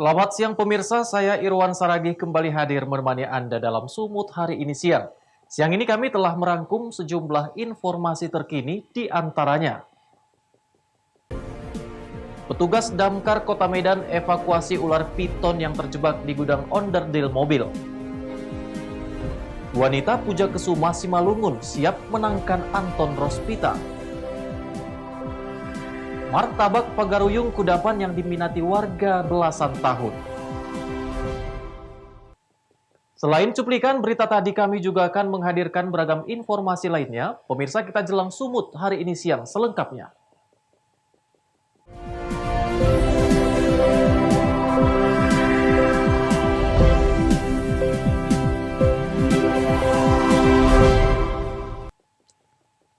Selamat siang pemirsa, saya Irwan Saragih kembali hadir menemani Anda dalam Sumut hari ini siang. Siang ini kami telah merangkum sejumlah informasi terkini di antaranya. Petugas Damkar Kota Medan evakuasi ular piton yang terjebak di gudang onderdil mobil. Wanita Puja Kesuma Simalungun siap menangkan Anton Rospita. Martabak Pagaruyung kudapan yang diminati warga belasan tahun. Selain cuplikan berita tadi, kami juga akan menghadirkan beragam informasi lainnya. Pemirsa, kita jelang Sumut hari ini siang selengkapnya.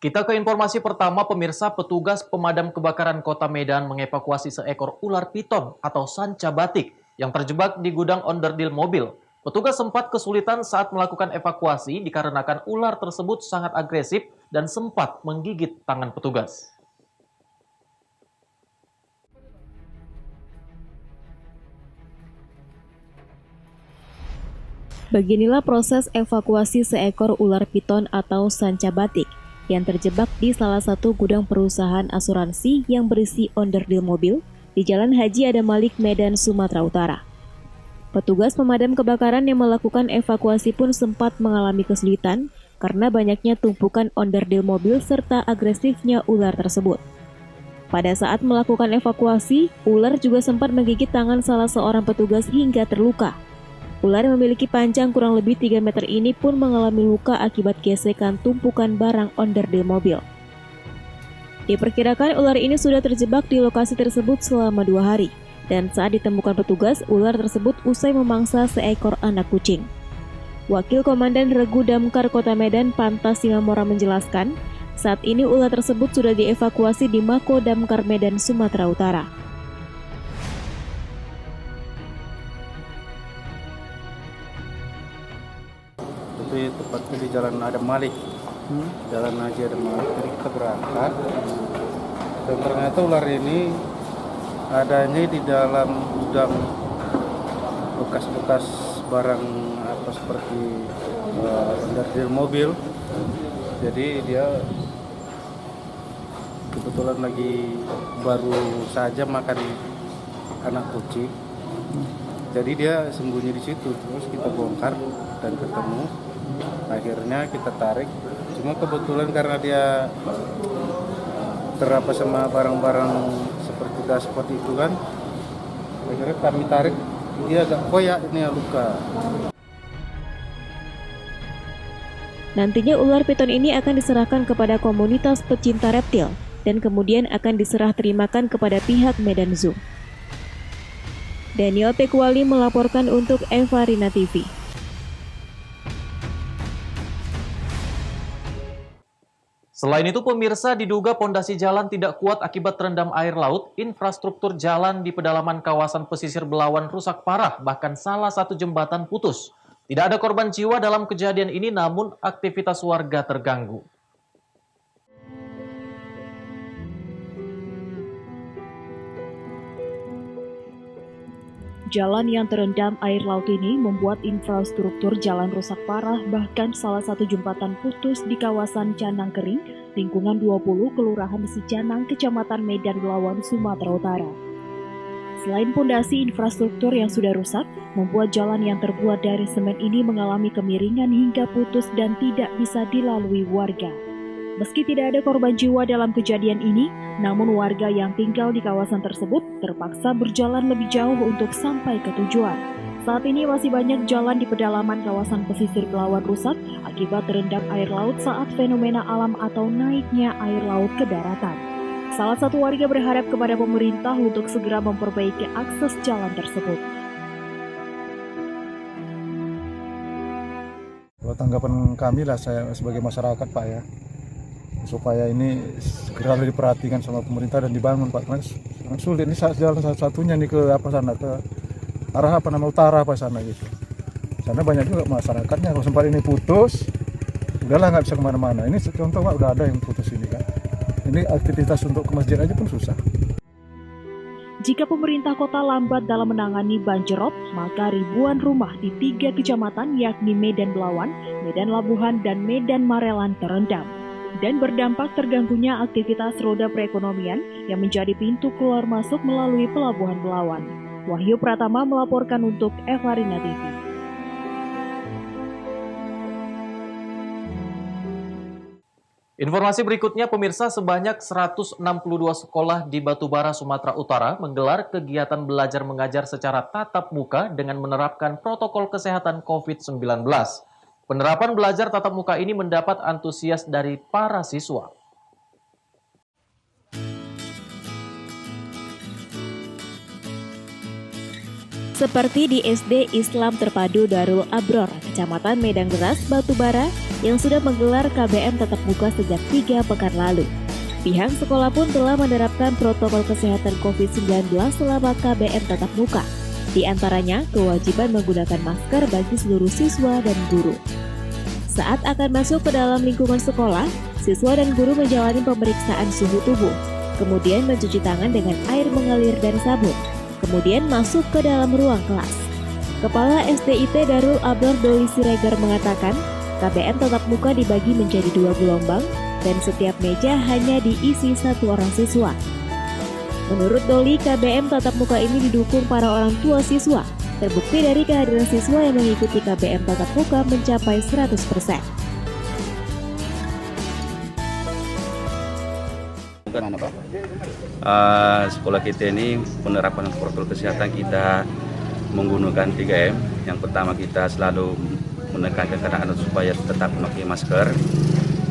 Kita ke informasi pertama, pemirsa. Petugas pemadam kebakaran Kota Medan mengevakuasi seekor ular piton atau sanca batik yang terjebak di gudang onderdil mobil. Petugas sempat kesulitan saat melakukan evakuasi dikarenakan ular tersebut sangat agresif dan sempat menggigit tangan petugas. Beginilah proses evakuasi seekor ular piton atau sanca batik yang terjebak di salah satu gudang perusahaan asuransi yang berisi onderdil mobil di Jalan Haji Adam Malik, Medan, Sumatera Utara. Petugas pemadam kebakaran yang melakukan evakuasi pun sempat mengalami kesulitan karena banyaknya tumpukan onderdil mobil serta agresifnya ular tersebut. Pada saat melakukan evakuasi, ular juga sempat menggigit tangan salah seorang petugas hingga terluka. Ular yang memiliki panjang kurang lebih 3 meter ini pun mengalami luka akibat gesekan tumpukan barang onderdil mobil. Diperkirakan ular ini sudah terjebak di lokasi tersebut selama 2 hari, dan saat ditemukan petugas, ular tersebut usai memangsa seekor anak kucing. Wakil Komandan Regu Damkar Kota Medan, Pantas Simamora menjelaskan, saat ini ular tersebut sudah dievakuasi di Mako Damkar Medan, Sumatera Utara. Itu tepatnya di Jalan Adam Malik, Jalan Haji Adam Malik. Jadi kita berangkat dan ternyata ular ini adanya di dalam gudang bekas-bekas barang apa seperti onderdil mobil. Jadi dia kebetulan lagi baru saja makan anak kucing. Jadi dia sembunyi di situ, terus kita bongkar dan ketemu. Akhirnya kita tarik. Cuma kebetulan karena dia terapa sama barang-barang seperti dashboard itu kan, akhirnya kami tarik, dia agak koyak, ini luka. Nantinya ular piton ini akan diserahkan kepada komunitas pecinta reptil dan kemudian akan diserah terimakan kepada pihak Medan Zoo. Daniel Tekwali melaporkan untuk Eva Rina TV. Selain itu, pemirsa, diduga pondasi jalan tidak kuat akibat terendam air laut. Infrastruktur jalan di pedalaman kawasan pesisir Belawan rusak parah, bahkan salah satu jembatan putus. Tidak ada korban jiwa dalam kejadian ini, namun aktivitas warga terganggu. Jalan yang terendam air laut ini membuat infrastruktur jalan rusak parah, bahkan salah satu jembatan putus di kawasan Canang Kering, lingkungan 20, Kelurahan Sicanang, Kecamatan Medan Belawan, Sumatera Utara. Selain pondasi infrastruktur yang sudah rusak, membuat jalan yang terbuat dari semen ini mengalami kemiringan hingga putus dan tidak bisa dilalui warga. Meski tidak ada korban jiwa dalam kejadian ini, namun warga yang tinggal di kawasan tersebut terpaksa berjalan lebih jauh untuk sampai ke tujuan. Saat ini masih banyak jalan di pedalaman kawasan pesisir Belawan rusak akibat terendam air laut saat fenomena alam atau naiknya air laut ke daratan. Salah satu warga berharap kepada pemerintah untuk segera memperbaiki akses jalan tersebut. Kalau tanggapan kami lah, saya sebagai masyarakat Pak ya, supaya ini segera diperhatikan sama pemerintah dan dibangun Pak. Karena sangat sulit, ini jalan satu-satunya nih ke apa sana, ke arah apa nama utara apa sana gitu. Sana banyak juga masyarakatnya, kalau sempat ini putus, udahlah nggak bisa kemana-mana. Ini contoh Pak, udah ada yang putus ini kan. Ini aktivitas untuk ke masjid aja pun susah. Jika pemerintah kota lambat dalam menangani banjirop, maka ribuan rumah di 3 kecamatan yakni Medan Belawan, Medan Labuhan, dan Medan Marelan terendam. Dan berdampak terganggunya aktivitas roda perekonomian yang menjadi pintu keluar masuk melalui Pelabuhan Belawan. Wahyu Pratama melaporkan untuk Evarina TV. Informasi berikutnya, pemirsa, sebanyak 162 sekolah di Batubara, Sumatera Utara menggelar kegiatan belajar mengajar secara tatap muka dengan menerapkan protokol kesehatan COVID-19. Penerapan belajar tatap muka ini mendapat antusias dari para siswa. Seperti di SD Islam Terpadu Darul Abror, Kecamatan Medan Geras, Batubara, yang sudah menggelar KBM tatap muka sejak 3 pekan lalu. Pihak sekolah pun telah menerapkan protokol kesehatan COVID-19 selama KBM tatap muka. Di antaranya, kewajiban menggunakan masker bagi seluruh siswa dan guru. Saat akan masuk ke dalam lingkungan sekolah, siswa dan guru menjalani pemeriksaan suhu tubuh, kemudian mencuci tangan dengan air mengalir dan sabun. Kemudian masuk ke dalam ruang kelas. Kepala SDIT Darul Abror Doli Siregar mengatakan, KBM tatap muka dibagi menjadi 2 gelombang dan setiap meja hanya diisi 1 orang siswa. Menurut Doli, KBM tatap muka ini didukung para orang tua siswa. Terbukti dari kehadiran siswa yang mengikuti KBM tatap muka mencapai 100%. Gimana Pak? Sekolah kita ini penerapan protokol kesehatan kita menggunakan 3M. Yang pertama, kita selalu menekankan anak-anak supaya tetap memakai masker,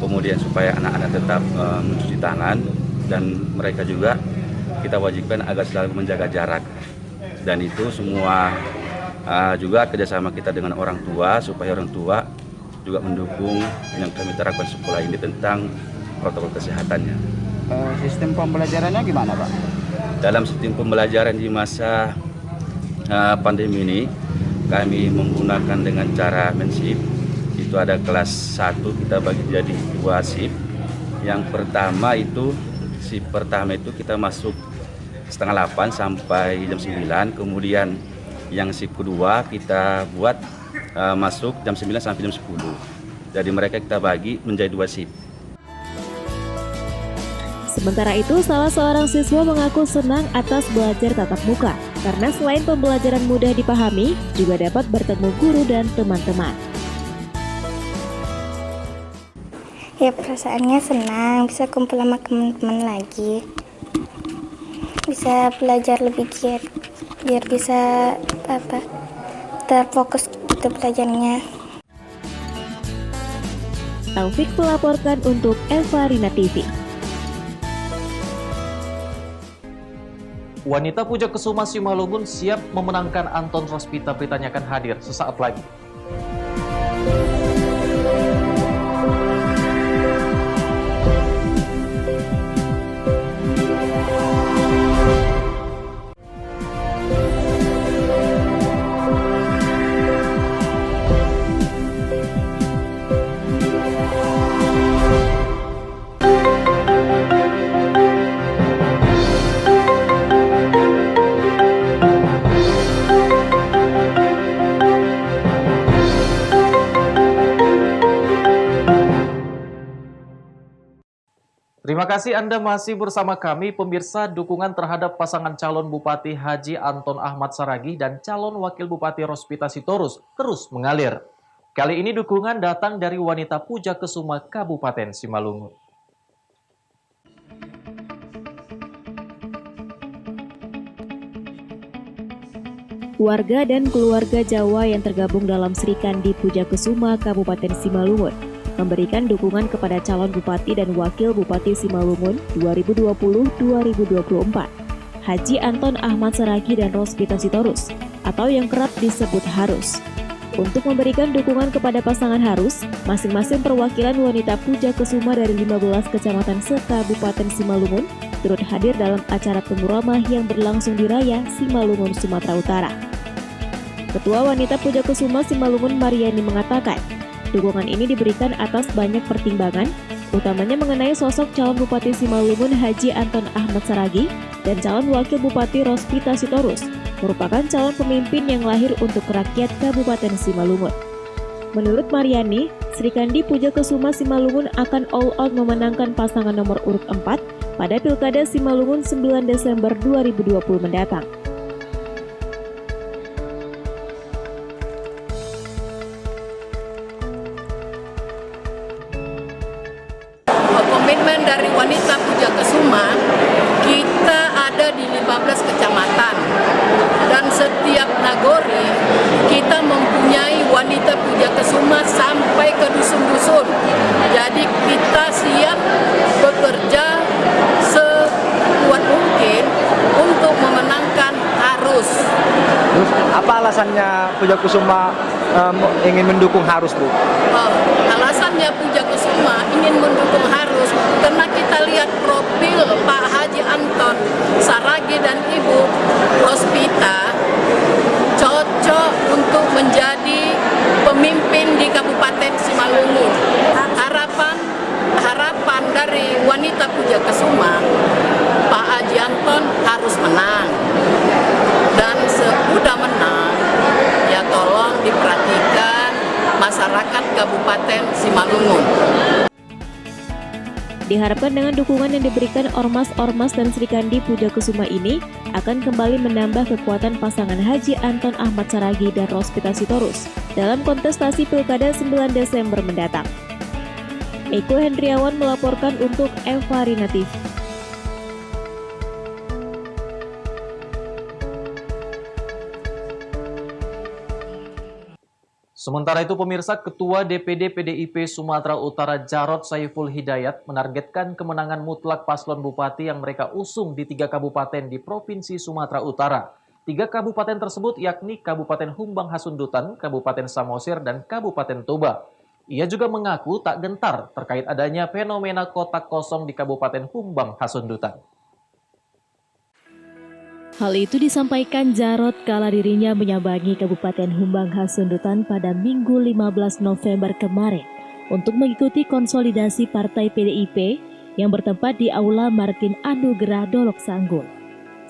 kemudian supaya anak-anak tetap mencuci tangan, dan mereka juga kita wajibkan agar selalu menjaga jarak. Dan itu semua juga kerjasama kita dengan orang tua, supaya orang tua juga mendukung yang kami terapkan sekolah ini tentang protokol kesehatannya. Sistem pembelajarannya gimana Pak? Dalam sistem pembelajaran di masa pandemi ini, kami menggunakan dengan cara men-shift. Itu ada kelas 1 kita bagi jadi 2 shift. Yang pertama itu, shift pertama itu kita masuk setengah 8 sampai jam 9. Kemudian yang shift kedua kita buat masuk jam 9 sampai jam 10. Jadi mereka kita bagi menjadi 2 shift. Sementara itu, salah seorang siswa mengaku senang atas belajar tatap muka karena selain pembelajaran mudah dipahami, juga dapat bertemu guru dan teman-teman. Ya, perasaannya senang, bisa kumpul sama teman-teman lagi, bisa belajar lebih giat, biar bisa terfokus gitu belajarnya. Taufik melaporkan untuk Evarina TV. Wanita Puja Kesuma Simalungun siap memenangkan Anton Rospita. Beritanya akan hadir sesaat lagi. Terima kasih Anda masih bersama kami, pemirsa. Dukungan terhadap pasangan calon Bupati Haji Anton Ahmad Saragi dan calon Wakil Bupati Rospita Sitorus terus mengalir. Kali ini dukungan datang dari wanita Puja Kesuma Kabupaten Simalungun. Warga dan keluarga Jawa yang tergabung dalam Serikandi Puja Kesuma Kabupaten Simalungun memberikan dukungan kepada calon Bupati dan Wakil Bupati Simalungun 2020-2024, Haji Anton Ahmad Saragi dan Rospita Sitorus, atau yang kerap disebut Harus. Untuk memberikan dukungan kepada pasangan Harus, masing-masing perwakilan wanita Puja Kesuma dari 15 kecamatan se-Kabupaten Simalungun turut hadir dalam acara penguramah yang berlangsung di Raya Simalungun, Sumatera Utara. Ketua Wanita Puja Kesuma Simalungun Mariani mengatakan, dukungan ini diberikan atas banyak pertimbangan, utamanya mengenai sosok calon Bupati Simalungun Haji Anton Ahmad Saragih dan calon Wakil Bupati Rospita Sitorus, merupakan calon pemimpin yang lahir untuk rakyat Kabupaten Simalungun. Menurut Mariani, Srikandi Pujakesuma Simalungun akan all out memenangkan pasangan nomor urut 4 pada Pilkada Simalungun 9 Desember 2020 mendatang. Komitmen dari wanita Pujakesuma, kita ada di 15 kecamatan dan setiap nagori kita mempunyai wanita Pujakesuma sampai ke dusun-dusun. Jadi kita siap bekerja sekuat mungkin untuk memenangkan Harus. Terus apa alasannya Pujakesuma ingin mendukung Harus, Bu? Alasannya Pujakesuma ingin mendukung Harus karena kita lihat profil Pak Haji Anton Saragih dan Ibu Rospita cocok untuk menjadi pemimpin di Kabupaten Simalungun. Harapan dari wanita Pujakesuma, Pak Haji Anton harus menang. Dan sudah menang, ya tolong diperhatikan masyarakat Kabupaten Simalungun. Diharapkan dengan dukungan yang diberikan ormas-ormas dan Srikandi Pujakesuma ini akan kembali menambah kekuatan pasangan Haji Anton Ahmad Saragih dan Rospita Sitorus dalam kontestasi Pilkada 9 Desember mendatang. Eko Hendriawan melaporkan untuk Eva Rina TV. Sementara itu pemirsa, Ketua DPD PDIP Sumatera Utara Jarod Saiful Hidayat menargetkan kemenangan mutlak paslon bupati yang mereka usung di 3 kabupaten di Provinsi Sumatera Utara. 3 kabupaten tersebut yakni Kabupaten Humbang Hasundutan, Kabupaten Samosir, dan Kabupaten Toba. Ia juga mengaku tak gentar terkait adanya fenomena kotak kosong di Kabupaten Humbang Hasundutan. Hal itu disampaikan Jarod kala dirinya menyambangi Kabupaten Humbang Hasundutan pada Minggu 15 November kemarin untuk mengikuti konsolidasi Partai PDIP yang bertempat di Aula Martin Anugerah Dolok Sanggul.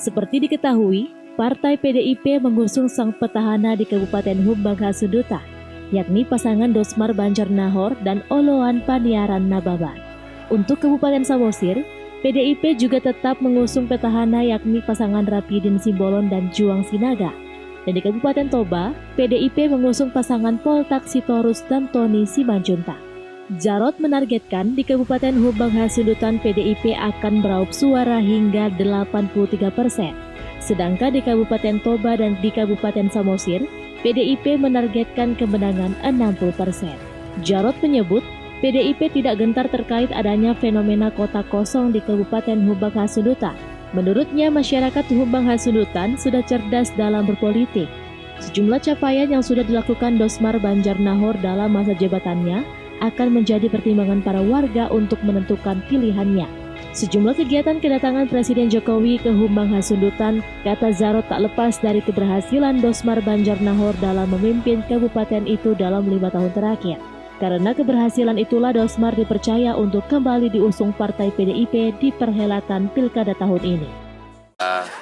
Seperti diketahui, Partai PDIP mengusung sang petahana di Kabupaten Humbang Hasundutan, yakni pasangan Dosmar Banjarnahor dan Oloan Paniaran Nababan. Untuk Kabupaten Samosir, PDIP juga tetap mengusung petahana yakni pasangan Rapidin Simbolon dan Juang Sinaga. Dan di Kabupaten Toba, PDIP mengusung pasangan Poltak Sitorus dan Tony Simanjuntak. Jarod menargetkan di Kabupaten Humbang Hasundutan PDIP akan meraup suara hingga 83%. Sedangkan di Kabupaten Toba dan di Kabupaten Samosir, PDIP menargetkan kemenangan 60%. Jarod menyebut PDIP tidak gentar terkait adanya fenomena kotak kosong di Kabupaten Humbang Hasundutan. Menurutnya, masyarakat Humbang Hasundutan sudah cerdas dalam berpolitik. Sejumlah capaian yang sudah dilakukan Dosmar Banjarnahor dalam masa jabatannya akan menjadi pertimbangan para warga untuk menentukan pilihannya. Sejumlah kegiatan kedatangan Presiden Jokowi ke Humbang Hasundutan, kata Jarod, tak lepas dari keberhasilan Dosmar Banjarnahor dalam memimpin kabupaten itu dalam 5 tahun terakhir. Karena keberhasilan itulah Dosmar dipercaya untuk kembali diusung Partai PDIP di perhelatan Pilkada tahun ini.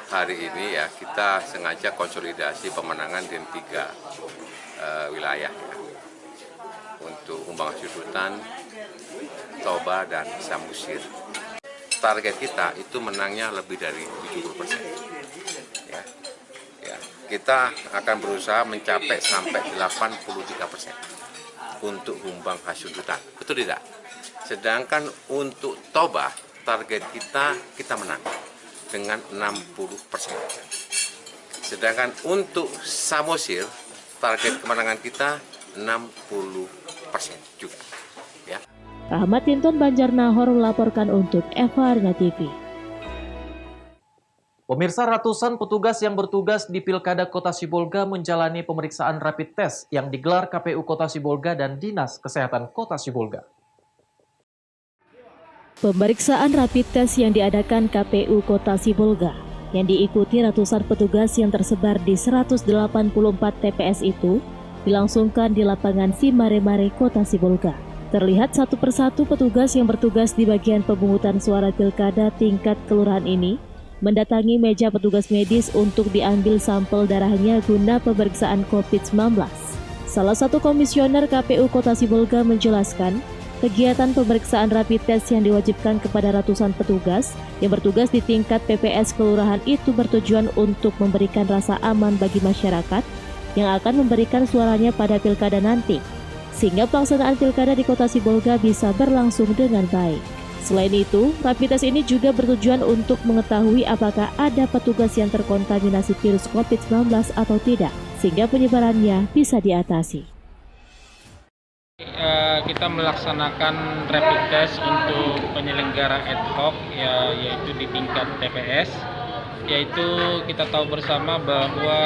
Hari ini ya kita sengaja konsolidasi pemenangan di 3 wilayah ya. Untuk Humbang Hasundutan, Toba, dan Samosir. Target kita itu menangnya lebih dari 70%. Ya. Kita akan berusaha mencapai sampai 83% untuk Humbang Hasundutan. Betul tidak? Sedangkan untuk Toba, target kita menang dengan 60%. Sedangkan untuk Samosir, target kemenangan kita 60% juga. Ya. Rahmat Tinton Banjarnahor melaporkan untuk Eva Rina TV. Pemirsa, ratusan petugas yang bertugas di Pilkada Kota Sibolga menjalani pemeriksaan rapid test yang digelar KPU Kota Sibolga dan Dinas Kesehatan Kota Sibolga. Pemeriksaan rapid test yang diadakan KPU Kota Sibolga yang diikuti ratusan petugas yang tersebar di 184 TPS itu dilangsungkan di lapangan Simaremare Kota Sibolga. Terlihat satu persatu petugas yang bertugas di bagian pemungutan suara pilkada tingkat kelurahan ini mendatangi meja petugas medis untuk diambil sampel darahnya guna pemeriksaan COVID-19. Salah satu komisioner KPU Kota Sibolga menjelaskan, kegiatan pemeriksaan rapid test yang diwajibkan kepada ratusan petugas yang bertugas di tingkat PPS kelurahan itu bertujuan untuk memberikan rasa aman bagi masyarakat yang akan memberikan suaranya pada pilkada nanti, sehingga pelaksanaan pilkada di Kota Sibolga bisa berlangsung dengan baik. Selain itu, rapid test ini juga bertujuan untuk mengetahui apakah ada petugas yang terkontaminasi virus COVID-19 atau tidak, sehingga penyebarannya bisa diatasi. Kita melaksanakan rapid test untuk penyelenggara ad hoc, yaitu di tingkat TPS. Yaitu kita tahu bersama bahwa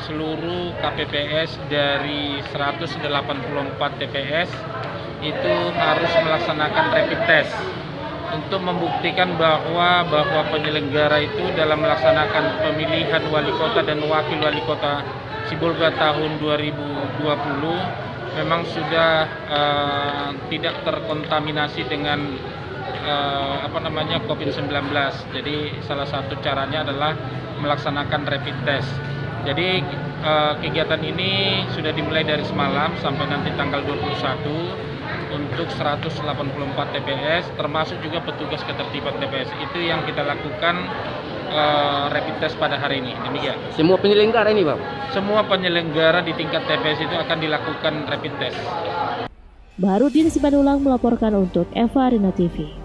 seluruh KPPS dari 184 TPS itu harus melaksanakan rapid test untuk membuktikan bahwa penyelenggara itu dalam melaksanakan pemilihan wali kota dan wakil wali kota Sibolga tahun 2020 memang sudah tidak terkontaminasi dengan COVID-19. Jadi salah satu caranya adalah melaksanakan rapid test. Jadi kegiatan ini sudah dimulai dari semalam sampai nanti tanggal 21 untuk 184 TPS, termasuk juga petugas ketertiban TPS. Itu yang kita lakukan rapid test pada hari ini. Demikian. Semua penyelenggara ini, Bang? Semua penyelenggara di tingkat TPS itu akan dilakukan rapid test. Baharudin Sibanulang melaporkan untuk Eva Arena TV.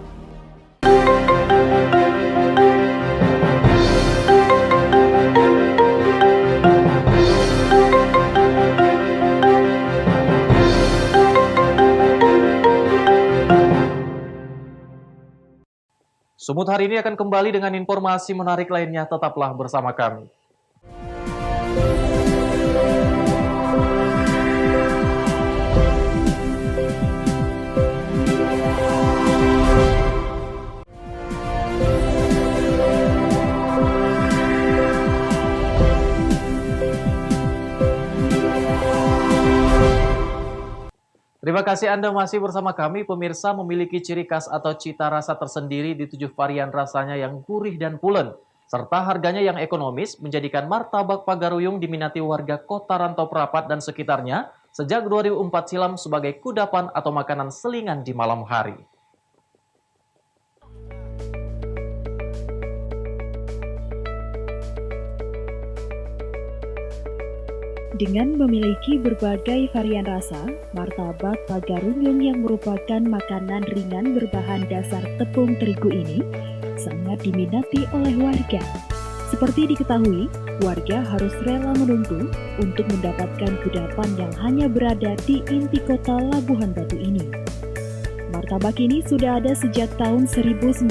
Sumut hari ini akan kembali dengan informasi menarik lainnya. Tetaplah bersama kami. Terima kasih Anda masih bersama kami. Pemirsa, memiliki ciri khas atau cita rasa tersendiri di 7 varian rasanya yang gurih dan pulen, serta harganya yang ekonomis, menjadikan martabak Pagaruyung diminati warga Kota Rantau Prapat dan sekitarnya sejak 2004 silam sebagai kudapan atau makanan selingan di malam hari. Dengan memiliki berbagai varian rasa, martabak Pagaruyung yang merupakan makanan ringan berbahan dasar tepung terigu ini sangat diminati oleh warga. Seperti diketahui, warga harus rela menunggu untuk mendapatkan kudapan yang hanya berada di inti kota Labuhan Batu ini. Martabak ini sudah ada sejak tahun 1998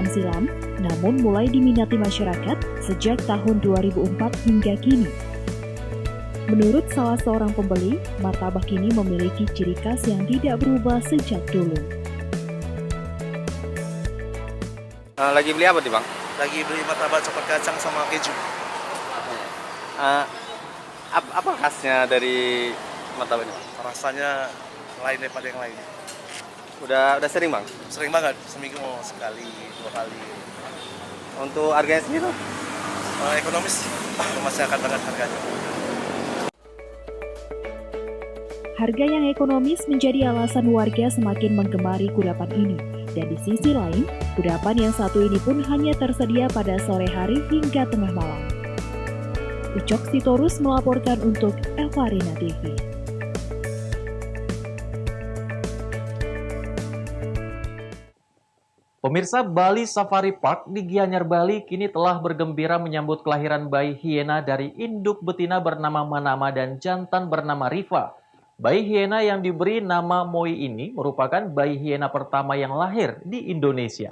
silam, namun mulai diminati masyarakat sejak tahun 2004 hingga kini. Menurut salah seorang pembeli, martabak ini memiliki ciri khas yang tidak berubah sejak dulu. Lagi beli apa nih, Bang? Lagi beli martabak coklat kacang sama keju. Apa khasnya dari martabak ini? Rasanya lain daripada yang lain. Udah sering, Bang? Sering banget, seminggu sekali, 2 kali. Untuk harganya sendiri tuh? Ekonomis, masyarakat banget harganya. Harga yang ekonomis menjadi alasan warga semakin menggemari kudapan ini. Dan di sisi lain, kudapan yang satu ini pun hanya tersedia pada sore hari hingga tengah malam. Ucok Sitorus melaporkan untuk Eva Arena TV. Pemirsa, Bali Safari Park di Gianyar, Bali kini telah bergembira menyambut kelahiran bayi hiena dari induk betina bernama Manama dan jantan bernama Riva. Bayi hiena yang diberi nama Moi ini merupakan bayi hiena pertama yang lahir di Indonesia.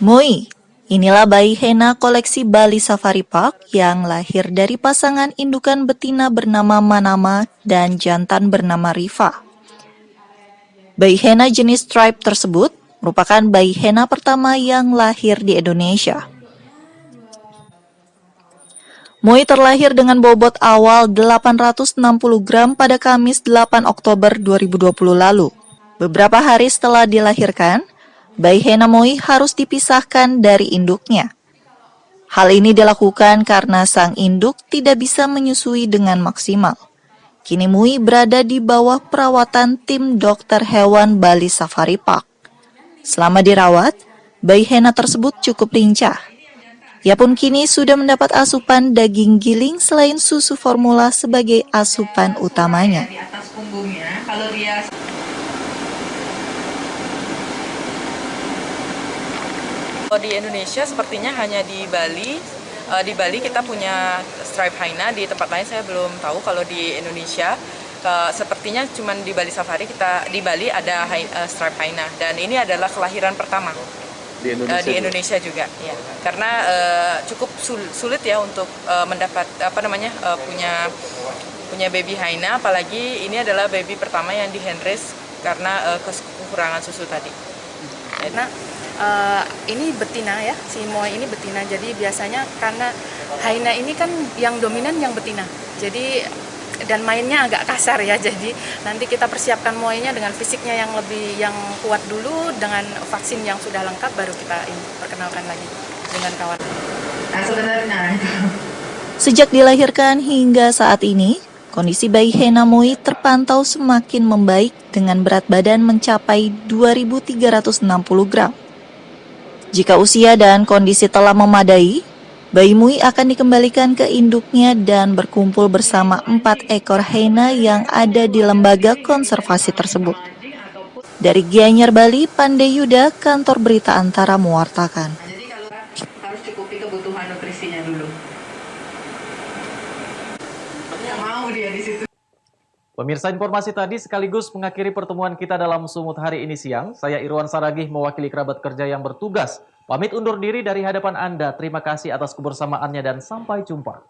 Moi, inilah bayi hiena koleksi Bali Safari Park yang lahir dari pasangan indukan betina bernama Manama dan jantan bernama Riva. Bayi hiena jenis stripe tersebut merupakan bayi hiena pertama yang lahir di Indonesia. Moi terlahir dengan bobot awal 860 gram pada Kamis 8 Oktober 2020 lalu. Beberapa hari setelah dilahirkan, bayi Hena Moi harus dipisahkan dari induknya. Hal ini dilakukan karena sang induk tidak bisa menyusui dengan maksimal. Kini Moi berada di bawah perawatan tim dokter hewan Bali Safari Park. Selama dirawat, bayi Hena tersebut cukup lincah. Ia pun kini sudah mendapat asupan daging giling selain susu formula sebagai asupan utamanya. Di atas punggungnya, kalau dia di Indonesia sepertinya hanya di Bali. Di Bali kita punya stripe hyena, di tempat lain saya belum tahu. Kalau di Indonesia sepertinya cuma di Bali Safari di Bali ada stripe hyena, dan ini adalah kelahiran pertama di Indonesia juga ya. Karena cukup sulit ya untuk mendapat punya baby hyena, apalagi ini adalah baby pertama yang di hand raise karena kekurangan susu tadi. Karena ini betina ya, si Moi ini betina, jadi biasanya karena hyena ini kan yang dominan yang betina, jadi dan mainnya agak kasar ya, jadi nanti kita persiapkan Moi-nya dengan fisiknya yang kuat dulu, dengan vaksin yang sudah lengkap, baru kita perkenalkan lagi dengan kawan. nah sebenarnya Sejak dilahirkan hingga saat ini, kondisi bayi Hena Moi terpantau semakin membaik dengan berat badan mencapai 2.360 gram. Jika usia dan kondisi telah memadai, bayi Moi akan dikembalikan ke induknya dan berkumpul bersama 4 ekor hyena yang ada di lembaga konservasi tersebut. Dari Gianyar, Bali, Pandey Yuda, Kantor Berita Antara mewartakan. jadi kalau harus cukupi kebutuhan nutrisinya dulu. Mau dia di situ. Pemirsa, informasi tadi sekaligus mengakhiri pertemuan kita dalam Sumut hari ini siang. Saya Irwan Saragih mewakili kerabat kerja yang bertugas. Pamit undur diri dari hadapan Anda. Terima kasih atas kebersamaannya dan sampai jumpa.